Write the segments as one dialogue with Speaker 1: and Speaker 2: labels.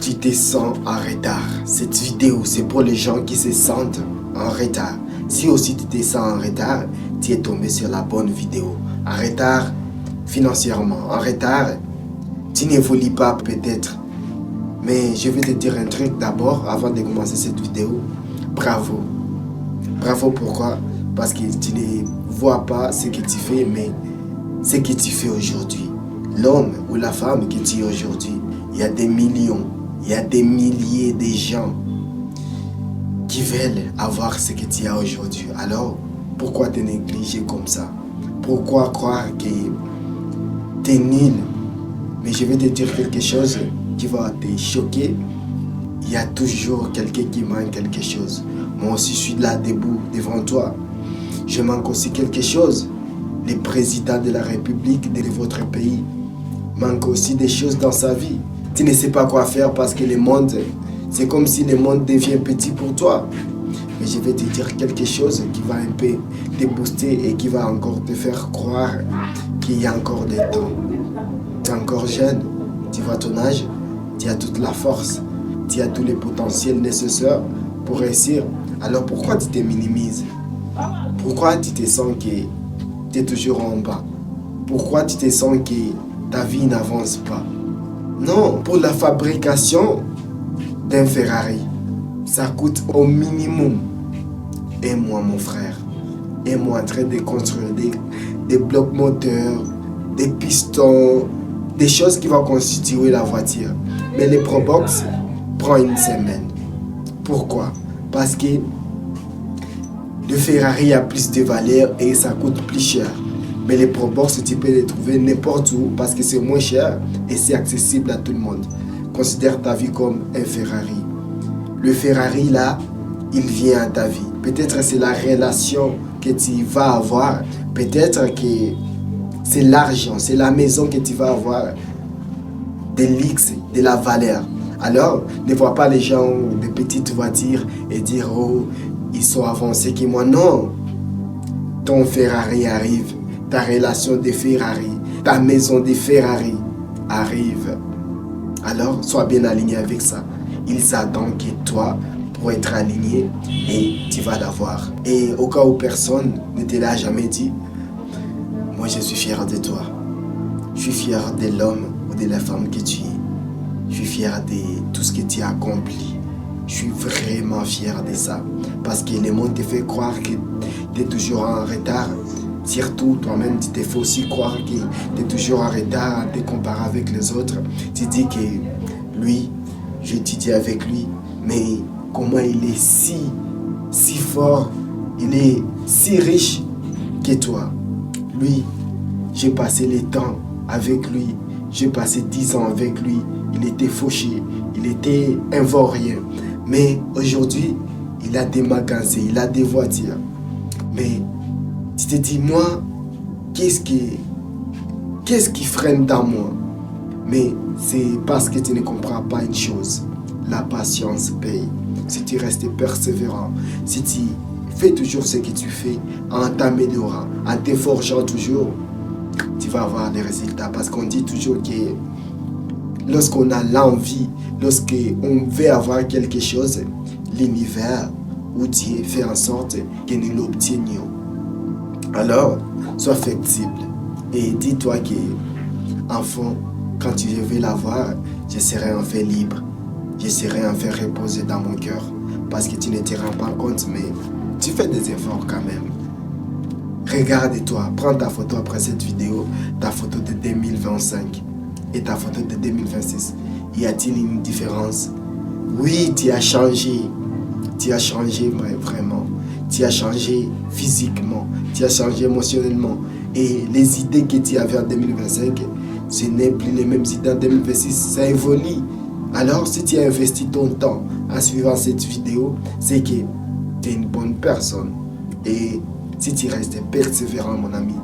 Speaker 1: Tu te sens en retard. Cette vidéo, c'est pour les gens qui se sentent en retard. Si aussi tu te sens en retard, tu es tombé sur la bonne vidéo. En retard financièrement, en retard, tu n'évolues pas peut-être. Mais je vais te dire un truc d'abord, avant de commencer cette vidéo. Bravo. Bravo pourquoi? Parce que tu ne vois pas ce que tu fais, mais ce que tu fais aujourd'hui. L'homme ou la femme que tu es aujourd'hui, il y a des millions, il y a des milliers de gens qui veulent avoir ce que tu as aujourd'hui. Alors, pourquoi te négliger comme ça? Pourquoi croire que tu es nul? Mais je vais te dire quelque chose qui va te choquer. Il y a toujours quelqu'un qui manque quelque chose. Moi aussi, je suis là debout devant toi. Je manque aussi quelque chose. Le président de la République de votre pays manque aussi des choses dans sa vie. Tu ne sais pas quoi faire parce que le monde, c'est comme si le monde devient petit pour toi. Mais je vais te dire quelque chose qui va un peu te booster et qui va encore te faire croire qu'il y a encore des temps. Tu es encore jeune, tu vois ton âge, tu as toute la force, tu as tous les potentiels nécessaires pour réussir. Alors pourquoi tu te minimises? Pourquoi tu te sens que tu es toujours en bas? Pourquoi tu te sens que ta vie n'avance pas? Non, pour la fabrication d'un Ferrari, ça coûte au minimum un mois, mon frère. Un mois en train de construire des blocs moteurs, des pistons, des choses qui vont constituer la voiture. Mais les Probox prend une semaine. Pourquoi? Parce que le Ferrari a plus de valeur et ça coûte plus cher. Mais les Probox, tu peux les trouver n'importe où parce que c'est moins cher et c'est accessible à tout le monde. Considère ta vie comme un Ferrari. Le Ferrari là, il vient à ta vie. Peut-être c'est la relation que tu vas avoir. Peut-être que c'est l'argent, c'est la maison que tu vas avoir. De luxe, de la valeur. Alors, ne vois pas les gens de petites voitures et dire « Oh, ils sont avancés que moi. » Non. Ton Ferrari arrive. Ta relation de Ferrari, ta maison de Ferrari arrive. Alors, sois bien aligné avec ça. Ils attendent que toi, pour être aligné, et tu vas l'avoir. Et au cas où personne ne te l'a jamais dit, moi je suis fier de toi. Je suis fier de l'homme ou de la femme que tu es. Je suis fier de tout ce que tu as accompli. Je suis vraiment fier de ça. Parce que le monde te fait croire que tu es toujours en retard. Surtout, toi-même, tu te fais aussi croire que tu es toujours en retard à te comparer avec les autres. Tu dis que lui, j'étudie avec lui, mais comment il est si fort, il est si riche que toi. Lui, j'ai passé le temps avec lui, j'ai passé 10 ans avec lui, il était fauché, il était ivoirien. Mais aujourd'hui, il a des magasins, il a des voitures. Mais tu te dis, moi, qu'est-ce qui freine dans moi? Mais c'est parce que tu ne comprends pas une chose. La patience paye. Si tu restes persévérant, si tu fais toujours ce que tu fais, en t'améliorant, en te forgeant toujours, tu vas avoir des résultats. Parce qu'on dit toujours que lorsqu'on a l'envie, lorsqu'on veut avoir quelque chose, l'univers ou Dieu fait en sorte que nous l'obtenions. Alors, sois flexible et dis-toi que, enfant, quand je vais l'avoir, je serai enfin libre. Je serai enfin reposé dans mon cœur. Parce que tu ne te rends pas compte, mais tu fais des efforts quand même. Regarde-toi, prends ta photo après cette vidéo, ta photo de 2025 et ta photo de 2026. Y a-t-il une différence? Oui, tu as changé. Tu as changé vraiment. Tu as changé physiquement. Tu as changé émotionnellement. Et les idées que tu avais en 2025, ce n'est plus les mêmes idées en 2026. Ça évolue. Alors, si tu as investi ton temps en suivant cette vidéo, c'est que tu es une bonne personne. Et si tu restes persévérant, mon ami,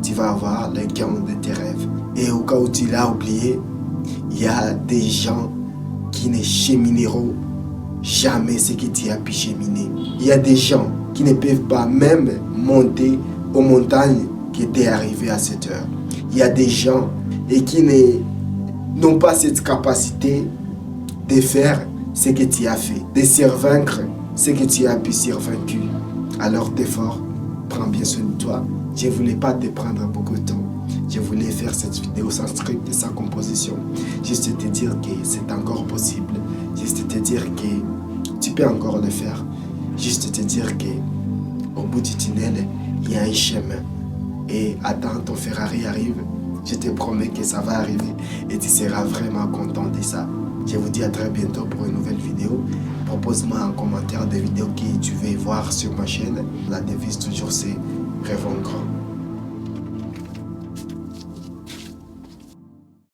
Speaker 1: tu vas avoir le gain de tes rêves. Et au cas où tu l'as oublié, il y a des gens qui ne chemineront jamais ce que tu as pu cheminer. Il y a des gens qui ne peuvent pas même monter aux montagnes qui étaient arrivées à cette heure. Il y a des gens qui n'ont pas cette capacité de faire ce que tu as fait, de survaincre ce que tu as pu survaincre. Alors t'es fort, prends bien soin de toi. Je ne voulais pas te prendre beaucoup de temps. Je voulais faire cette vidéo sans script et sans composition. Juste te dire que c'est encore possible. Juste te dire que tu peux encore le faire. Juste te dire que au bout du tunnel, il y a un chemin. Et attends, ton Ferrari arrive. Je te promets que ça va arriver et tu seras vraiment content de ça. Je vous dis à très bientôt pour une nouvelle vidéo. Propose-moi en commentaire des vidéos que tu veux voir sur ma chaîne. La devise toujours c'est rêvons grand.